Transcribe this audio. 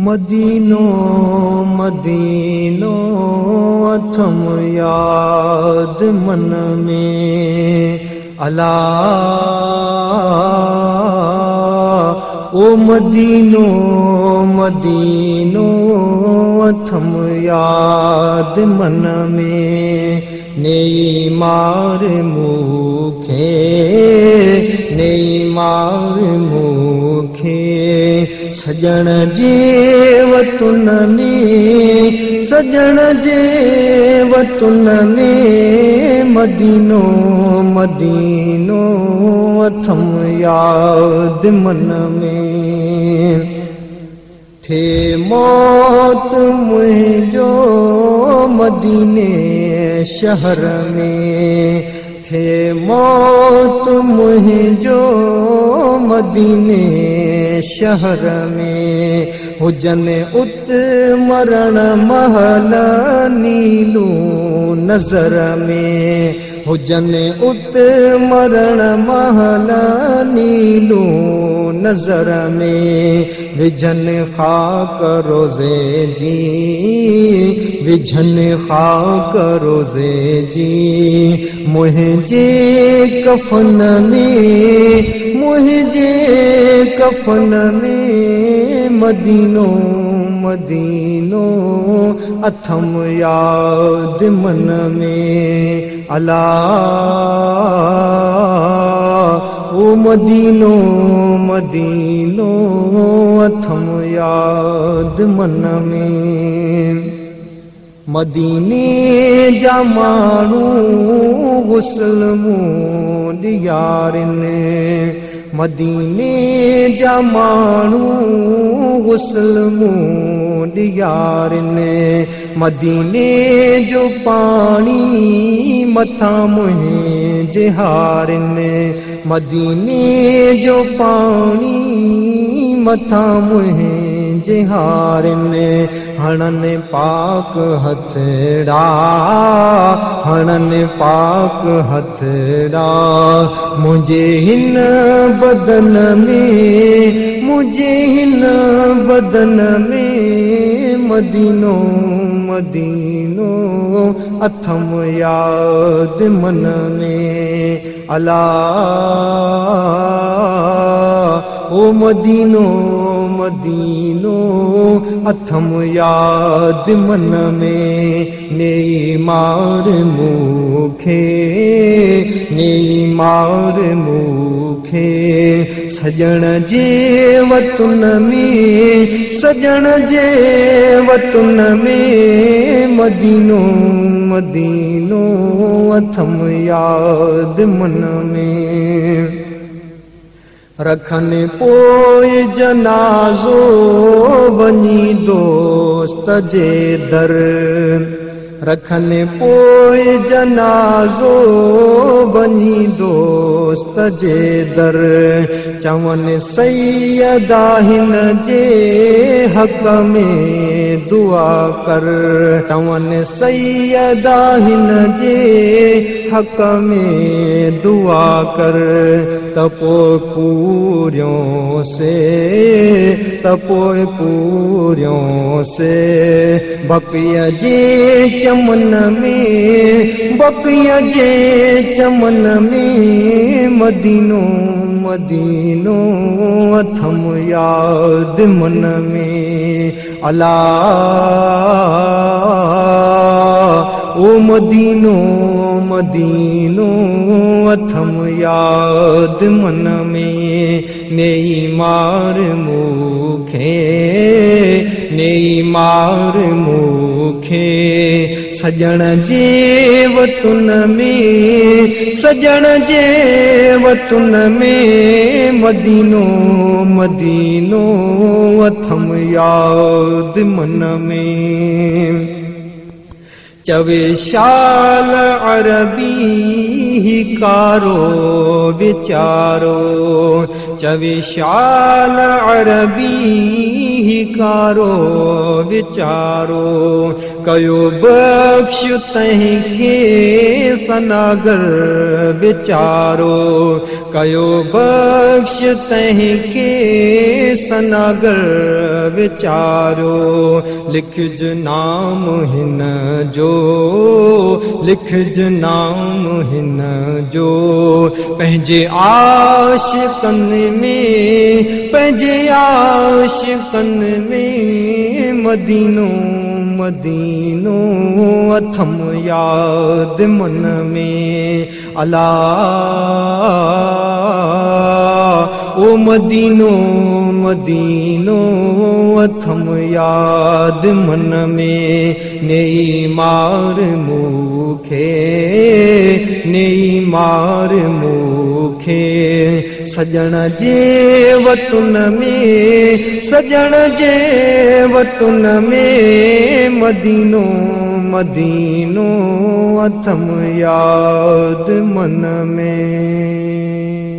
मदीनो मदीनो अथम याद मन में अला ओ मदीनो मदीनो अथम याद मन में नेई मार मुखे नेई मार मुखे सजण जे वतन में सजण जे वतन में मदीनो मदीनो अथम याद मन में थे मौत मुझो मदीने शहर में थे मौत मुझो मदीने शहर में हुजन उत मरण महल नीलू नजर में हुजन उत मरण महल नीलू नजर में विझन खाक रोज़े जी विझन खाक रोज़े जी मुझे कफन में मुझे कफन में मदीनो मदीनो अथम याद मन में अला ओ मदीनो मदीनो अथम याद मन में मदीने जा माण्हू गुस्ल मूं यारिन मदीने जा माण्हू गुस्ल मूं यारिन मदीने जो पानी मथा मुंहिंजे हारिन मदीने जो पानी मथा मुंहिंजे हारिन हणन पाक हथड़ा हणन पाक हथड़ा मुझे हिन बदन में मुझे हिन बदन में मदीनो मदीनो अथम याद मन में अला ओ मदीनो मदीनो अथम याद मन में नेई मार मुखे नेई मार मुखे सजण जे वतन में सजण जे वतन में मदीनो मदीनो अथम याद मन में रखन पोइ जनाज़ो वञी दोस्त जे दर रखन पोइ जनाज़ो वञी दोस्त जे दर चवनि सैयदा हिन जे हक़ में दुआ कर चवनि सैयदा हिन जे हक़ में दुआ कर तपो पूरियों से तपो पूरियों से बकिया जे चमन में बकिया जे चमन में मदीनो मदीनो अथम याद मन में अला ओ मदीनो मदीनो अथम याद मन में नेई मार मुखे नेई मार मुखे सजण जे वतन में सजण जे वतन में मदीनो मदीनो अथम याद मन में चवे शाल अरबी ही कारो विचारो चवे शाल अरबी ही कारो विचारो कयो बख्श तंहिंखे सनागर विचारो कयो बख्श तंहिंखे सनागर विचारो, लिखज नाम हिन जो, लिखज नाम हिन जो। पंहिंजे आशिकन में, पंहिंजे आशिकन में मदीनो मदीनो अथम याद मन में। अला ओ मदीनो मदीनो अथम याद मन में। नेई मार मूखे, नेई मार मूखे, सजण जे वतन में, सजण जे वतन में मदीनो मदीनो अथम याद मन में।